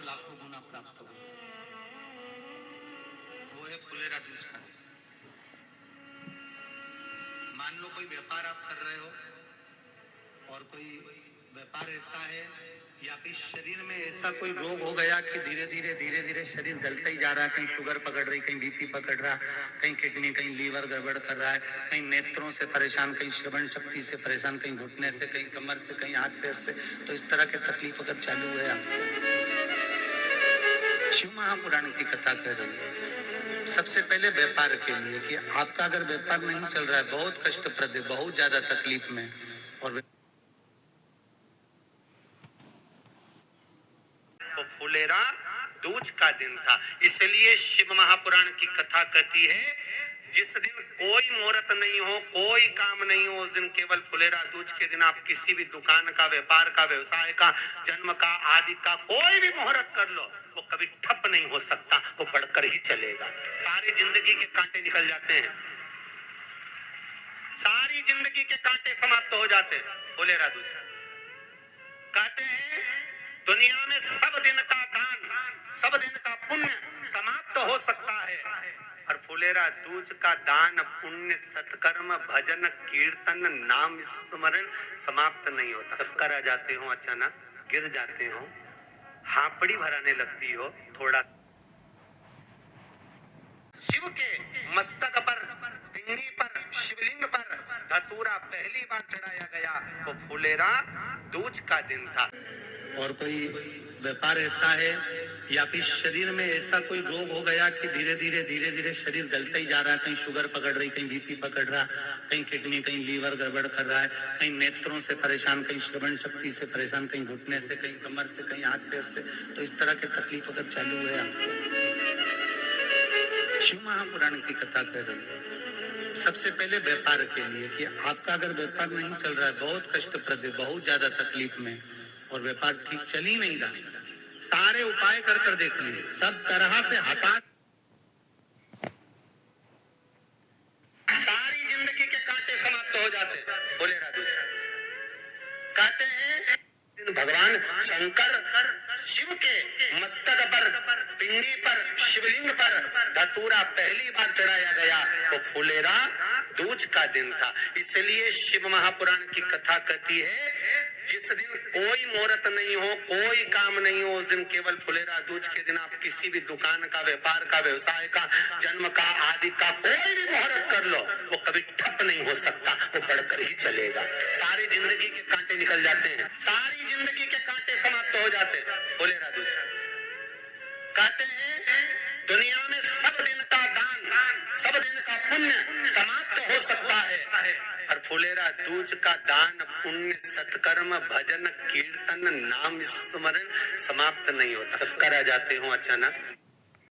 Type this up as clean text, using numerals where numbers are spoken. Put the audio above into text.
लाखों गुना प्राप्त हो। वो है फुलेरा दूज का। मान लो कोई व्यापार आप कर रहे हो और कोई व्यापार ऐसा है या फिर शरीर में ऐसा कोई रोग हो गया कि धीरे धीरे शरीर गलता ही जा रहा है। कहीं शुगर पकड़ रही, कहीं बीपी पकड़ रहा, कहीं किडनी, कहीं लीवर गड़बड़ कर रहा है, कहीं नेत्रों से परेशान, कहीं श्रवण शक्ति से परेशान, कहीं घुटने से, कहीं कमर से, कहीं हाथ पैर से। तो इस तरह के तकलीफ अगर चालू है आपको, शिव महापुराण की कथा कर रही है। सबसे पहले व्यापार के लिए कि आपका अगर व्यापार नहीं चल रहा है, बहुत कष्टप्रद है, बहुत ज्यादा तकलीफ में, और तो फुलेरा दूज का दिन था। इसलिए शिव महापुराण की कथा कहती है जिस दिन कोई मुहूर्त नहीं हो, कोई काम नहीं हो, उस दिन केवल फुलेरा दूज के दिन आप किसी भी दुकान का, व्यापार का, व्यवसाय का, जन्म का, आदि का कोई भी मुहूर्त कर लो, वो कभी ठप नहीं हो सकता, वो बढ़कर ही चलेगा। सारी जिंदगी के कांटे निकल जाते हैं, सारी जिंदगी के कांटे समाप्त हो जाते हैं। फुलेरा दूज कहते हैं दुनिया में सब दिन का दान, सब दिन का पुण्य समाप्त हो सकता है, और फुलेरा दूज का दान, पुण्य, सत्कर्म, भजन, कीर्तन, नाम स्मरण समाप्त नहीं होता। चक्कर आ जाते हो, अचानक गिर जाते हो, हापड़ी भराने लगती हो, थोड़ा शिव के मस्तक पर, पिंडी पर, शिवलिंग पर धतूरा पहली बार चढ़ाया गया तो फुलेरा दूज का दिन था। और कोई व्यापार ऐसा है या फिर शरीर में ऐसा कोई रोग हो गया कि धीरे धीरे शरीर गलता ही जा रहा है। कहीं शुगर पकड़ रही, कहीं बीपी पकड़ रहा, कहीं किडनी, कहीं लीवर गड़बड़ कर रहा है, कहीं नेत्रों से परेशान, कहीं श्रवण शक्ति से परेशान, कहीं घुटने से, कहीं कमर से, कहीं हाथ पैर से। तो इस तरह के तकलीफ अगर चालू है आपको, शिव महापुराण की कथा कर रही है। सबसे पहले व्यापार के लिए कि आपका अगर व्यापार नहीं चल रहा है, बहुत कष्टप्रद है, बहुत ज्यादा तकलीफ में, और व्यापार ठीक चल ही नहीं रहा, सारे उपाय कर देख लिए, सब तरह से हताश, सारी जिंदगी के कांटे समाप्त हो जाते। फुलेरा दूज कहते हैं भगवान शंकर शिव के मस्तक पर, पिंडी पर, शिवलिंग पर धतूरा पहली बार चढ़ाया गया तो फुलेरा दूज का दिन था। इसलिए शिव महापुराण की कथा कहती है जिस दिन कोई मुहूर्त नहीं हो, कोई काम नहीं हो, उस दिन केवल फुलेरा दूज के दिन आप किसी भी दुकान का, व्यापार का, व्यवसाय का, जन्म का, आदि का कोई भी मुहूर्त कर लो, वो कभी ठप नहीं हो सकता, वो बढ़कर ही चलेगा। सारी जिंदगी के कांटे निकल जाते हैं, सारी जिंदगी के कांटे समाप्त हो जाते हैं। फुलेरा दूज कहते हैं दुनिया में सब दिन का दान, सब दिन का पुण्य समाप्त हो सकता है, और फुलेरा दूज का दान, पुण्य, सत्कर्म, भजन, कीर्तन, नाम स्मरण समाप्त नहीं होता। चक्कर आ जाते हो, अचानक